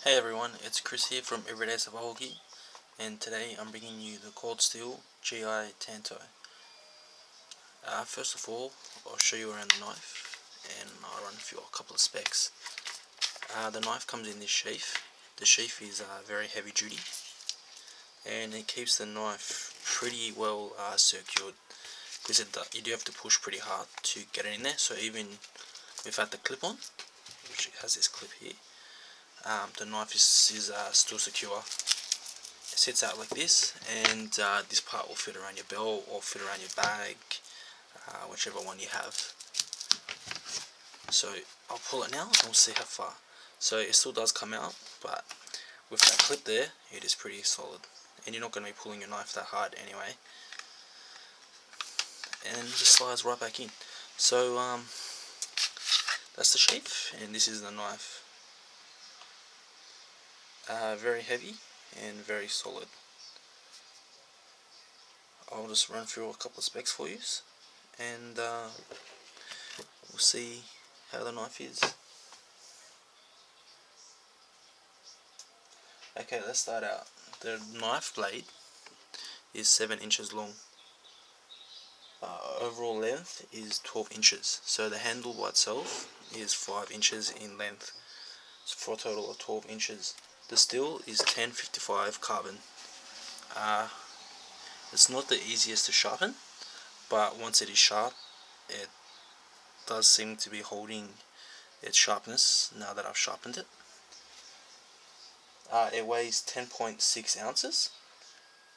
Hey everyone, it's Chris here from Everyday Survival Gear, and today I'm bringing you the Cold Steel GI Tanto. First of all, I'll show you around the knife, and I'll run through a couple of specs. The knife comes in this sheath. The sheath is very heavy duty, and it keeps the knife pretty well secured, because you do have to push pretty hard to get it in there. So even without the clip on, which has this clip here, the knife is still secure. It sits out like this, and this part will fit around your belt or fit around your bag, whichever one you have. So I'll pull it now and we'll see how far. So it still does come out, but with that clip there, it is pretty solid, and you're not going to be pulling your knife that hard anyway. And it just slides right back in. So that's the sheath, and this is the knife. Very heavy and very solid. I'll just run through a couple of specs for you, and we'll see how the knife is. Okay, let's start out. The knife blade is 7 inches long. Overall length is 12 inches, so the handle by itself is 5 inches in length, for a total of 12 inches. The steel is 1055 carbon. It's not the easiest to sharpen, but once it is sharp, it does seem to be holding its sharpness now that I've sharpened it. It weighs 10.6 ounces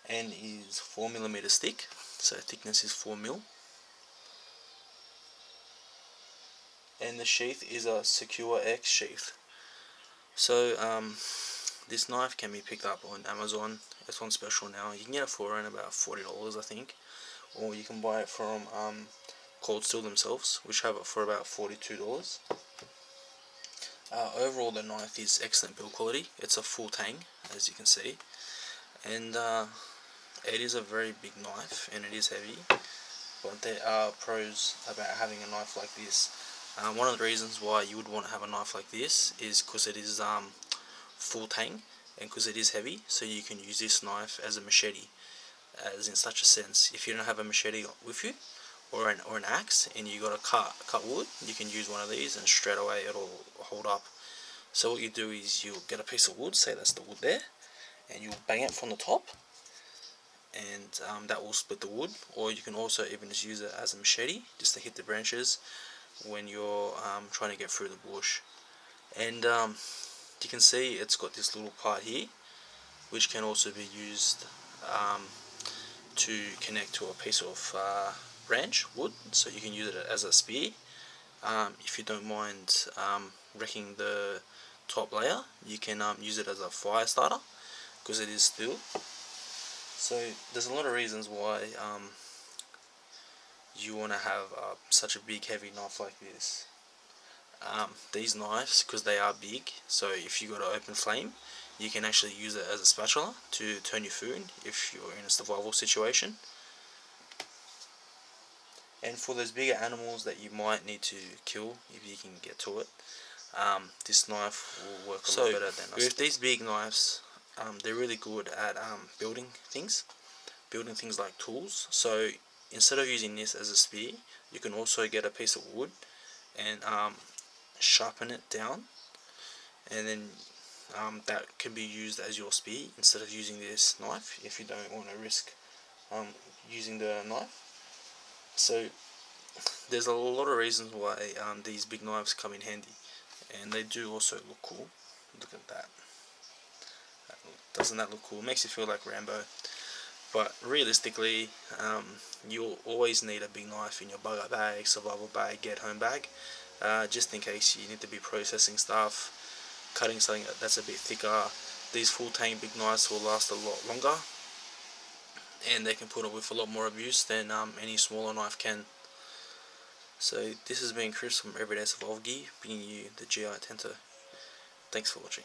and is 4mm thick, so thickness is 4mm. And the sheath is a Secure X sheath. So this knife can be picked up on Amazon. It's on special now. You can get it for around about $40, I think, or you can buy it from Cold Steel themselves, which have it for about $42. Overall, the knife is excellent build quality. It's a full tang, as you can see, and it is a very big knife and it is heavy, but there are pros about having a knife like this. One of the reasons why you would want to have a knife like this is because it is full tang, and because it is heavy, so you can use this knife as a machete, as in such a sense. If you don't have a machete with you, or an axe, and you got to cut wood, you can use one of these and straight away it'll hold up. So what you do is you'll get a piece of wood, say that's the wood there, and you'll bang it from the top, and that will split the wood. Or you can also even just use it as a machete, just to hit the branches when you're trying to get through the bush. And you can see it's got this little part here, which can also be used to connect to a piece of branch wood, so you can use it as a spear. If you don't mind wrecking the top layer, you can use it as a fire starter, because it is steel. So there's a lot of reasons why you want to have such a big heavy knife like this. These knives, because they are big, so if you got an open flame, you can actually use it as a spatula to turn your food if you're in a survival situation. And for those bigger animals that you might need to kill, if you can get to it, this knife will work a lot better than us. With these big knives, they're really good at building things like tools. So instead of using this as a spear, you can also get a piece of wood and sharpen it down, and then that can be used as your spear instead of using this knife, if you don't want to risk using the knife. So there's a lot of reasons why these big knives come in handy, and they do also look cool. Look at that. Doesn't that look cool? It makes you feel like Rambo. But realistically, you'll always need a big knife in your bugger bag, survival bag, get home bag, just in case you need to be processing stuff, cutting something that's a bit thicker. These full tang big knives will last a lot longer, and they can put up with a lot more abuse than any smaller knife can. So this has been Chris from Everyday Survival Gear, bringing you the GI Tanto. Thanks for watching.